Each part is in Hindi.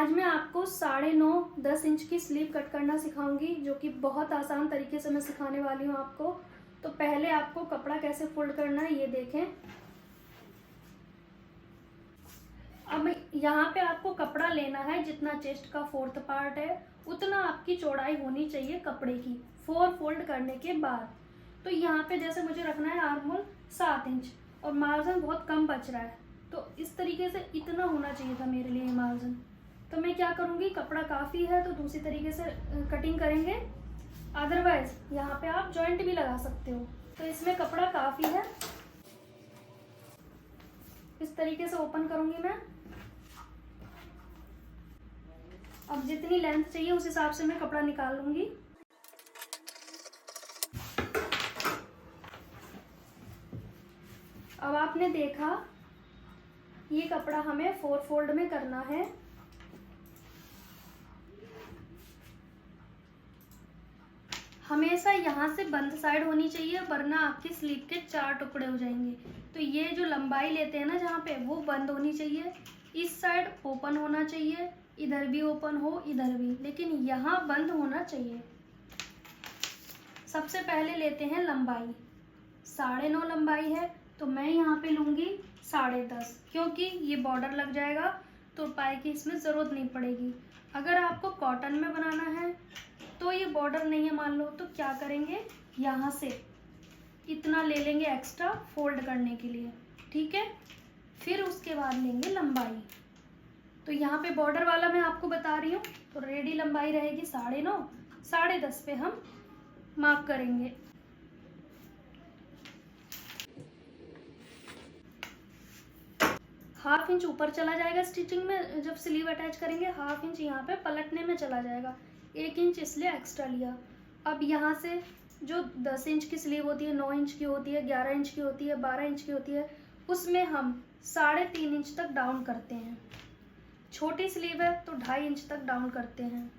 आज मैं आपको 9.5-10 इंच की स्लीव कट करना सिखाऊंगी, जो कि बहुत आसान तरीके से मैं सिखाने वाली हूँ आपको। तो पहले आपको कपड़ा कैसे फोल्ड करना है ये देखें। अब यहाँ पे आपको कपड़ा लेना है, जितना चेस्ट का 4th पार्ट है उतना आपकी चौड़ाई होनी चाहिए कपड़े की 4 फोल्ड करने के बाद। तो यहाँ पे जैसे मुझे रखना है आर्म होल 7 इंच और मार्जिन बहुत कम बच रहा है, तो इस तरीके से इतना होना चाहिए था मेरे लिए मार्जिन। तो मैं क्या करूँगी, कपड़ा काफ़ी है तो दूसरी तरीके से कटिंग करेंगे, अदरवाइज यहाँ पे आप जॉइंट भी लगा सकते हो। तो इसमें कपड़ा काफ़ी है, इस तरीके से ओपन करूँगी मैं। अब जितनी लेंथ चाहिए उस हिसाब से मैं कपड़ा निकाल लूँगी। अब आपने देखा ये कपड़ा हमें 4 फोल्ड में करना है। हमेशा यहाँ से बंद साइड होनी चाहिए, वरना आपकी स्लीव के 4 टुकड़े हो जाएंगे। तो ये जो लंबाई लेते हैं ना जहाँ पे, वो बंद होनी चाहिए। इस साइड ओपन होना चाहिए, इधर भी ओपन हो, इधर भी, लेकिन यहाँ बंद होना चाहिए। सबसे पहले लेते हैं लंबाई। 9.5 लंबाई है तो मैं यहाँ पे लूँगी 10.5, क्योंकि ये बॉर्डर लग जाएगा तो पाई की इसमें ज़रूरत नहीं पड़ेगी। अगर आपको कॉटन में बनाना है तो ये बॉर्डर नहीं है मान लो, तो क्या करेंगे, यहाँ से इतना ले लेंगे एक्स्ट्रा फोल्ड करने के लिए, ठीक है। फिर उसके बाद लेंगे लंबाई। तो यहाँ पे बॉर्डर वाला मैं आपको बता रही हूँ, तो रेडी लंबाई रहेगी 9.5, 10.5 पे हम मार्क करेंगे। ½ इंच ऊपर चला जाएगा स्टिचिंग में, जब स्लीव अटैच करेंगे ½ इंच यहाँ पे पलटने में चला जाएगा, 1 इंच इसलिए एक्स्ट्रा लिया। अब यहाँ से जो 10 इंच की स्लीव होती है, 9 इंच की होती है, 11 इंच की होती है, 12 इंच की होती है, उसमें हम 3.5 इंच तक डाउन करते हैं। छोटी स्लीव है तो 2.5 इंच तक डाउन करते हैं,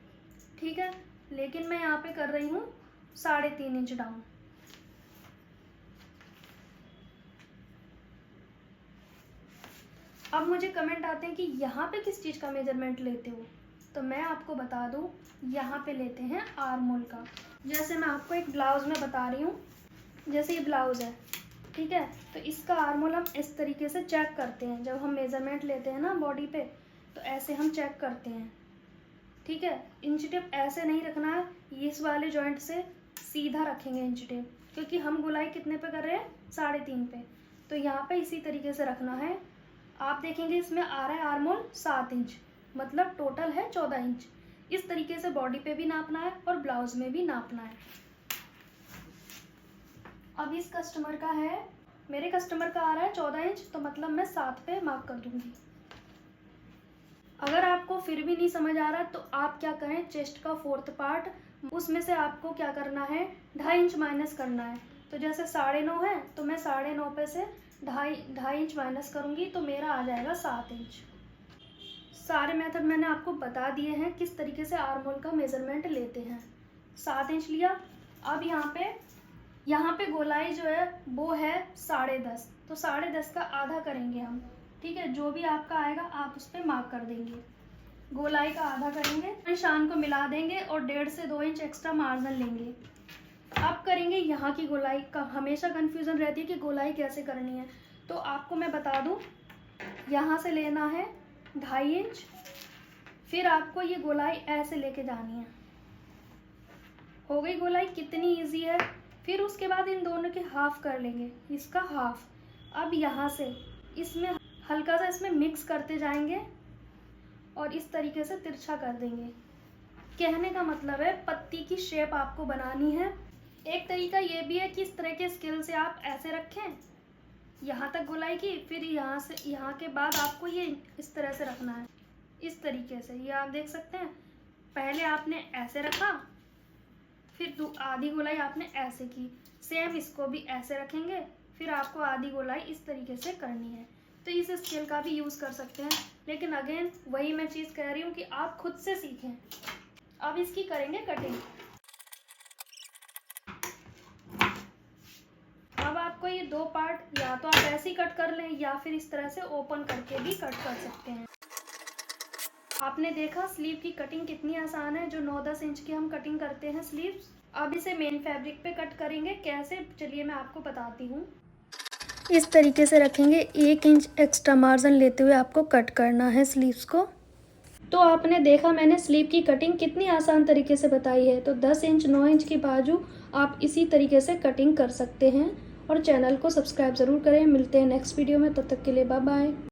ठीक है। लेकिन मैं यहाँ पे कर रही हूँ 3.5 इंच डाउन। अब मुझे कमेंट आते हैं कि यहाँ पे किस चीज़ का मेजरमेंट लेते हो, तो मैं आपको बता दूँ, यहाँ पे लेते हैं आर्म होल का। जैसे मैं आपको एक ब्लाउज़ में बता रही हूँ, जैसे ये ब्लाउज़ है, ठीक है, तो इसका आर्म होल हम इस तरीके से चेक करते हैं। जब हम मेजरमेंट लेते हैं ना बॉडी पे, तो ऐसे हम चेक करते हैं, ठीक है। इंच टेप ऐसे नहीं रखना है, इस वाले जॉइंट से सीधा रखेंगे इंच टेप, क्योंकि हम गोलाई कितने पे कर रहे हैं, 3.5 पे। तो यहाँ पे इसी तरीके से रखना है। आप देखेंगे इसमें आ रहा है आर्म होल 7 इंच, मतलब टोटल है 14 इंच। इस तरीके से बॉडी पे भी नापना है और ब्लाउज में भी नापना है। अब इस कस्टमर का है, मेरे कस्टमर का आ रहा है 14 इंच, तो मतलब मैं 7 पे मार्क कर दूंगी। अगर आपको फिर भी नहीं समझ आ रहा है तो आप क्या करें, चेस्ट का 4th पार्ट, उसमें से आपको क्या करना है, 2.5 इंच माइनस करना है। तो जैसे 9.5 है तो मैं 9.5 पे से 2.5 इंच माइनस करूँगी, तो मेरा आ जाएगा 7 इंच। सारे मेथड मैंने आपको बता दिए हैं किस तरीके से आर्म होल का मेज़रमेंट लेते हैं। 7 इंच लिया। अब यहाँ पे गोलाई जो है वो है 10.5, तो 10.5 का आधा करेंगे हम, ठीक है। जो भी आपका आएगा आप उस पर मार्क कर देंगे, गोलाई का आधा करेंगे, निशान को मिला देंगे और 1.5 से 2 इंच एक्स्ट्रा मार्जिन लेंगे। अब करेंगे यहाँ की गोलाई का, हमेशा कन्फ्यूज़न रहती है कि गोलाई कैसे करनी है, तो आपको मैं बता दूँ, यहाँ से लेना है 2.5 इंच, फिर आपको ये गोलाई ऐसे लेके जानी है। हो गई गोलाई, कितनी इजी है। फिर उसके बाद इन दोनों के हाफ कर लेंगे, इसका हाफ। अब यहाँ से इसमें हल्का सा इसमें मिक्स करते जाएंगे और इस तरीके से तिरछा कर देंगे। कहने का मतलब है पत्ती की शेप आपको बनानी है। एक तरीका ये भी है कि इस तरह के स्केल से आप ऐसे रखें यहाँ तक गोलाई की, फिर यहाँ से यहाँ के बाद आपको ये इस तरह से रखना है, इस तरीके से। ये आप देख सकते हैं, पहले आपने ऐसे रखा, फिर आधी गोलाई आपने ऐसे की, सेम इसको भी ऐसे रखेंगे, फिर आपको आधी गोलाई इस तरीके से करनी है। तो इस स्केल का भी यूज़ कर सकते हैं, लेकिन अगेन वही मैं चीज़ कह रही हूँ कि आप खुद से सीखें। अब इसकी करेंगे कटिंग। अब आपको ये 2 पार्ट या तो आप ऐसे ही कट कर लें या फिर इस तरह से ओपन करके भी कट कर सकते हैं। आपने देखा स्लीव की कटिंग कितनी आसान है, जो 9-10 इंच की हम कटिंग करते हैं स्लीव्स। अब इसे मेन फैब्रिक पे कट करेंगे कैसे, चलिए मैं आपको बताती हूँ। इस तरीके से रखेंगे, 1 इंच एक्स्ट्रा मार्जिन लेते हुए आपको कट करना है स्लीव्स को। तो आपने देखा मैंने स्लीव की कटिंग कितनी आसान तरीके से बताई है। तो 10 इंच 9 इंच की बाजू आप इसी तरीके से कटिंग कर सकते हैं। और चैनल को सब्सक्राइब ज़रूर करें। मिलते हैं नेक्स्ट वीडियो में, तब तक के लिए बाय बाय।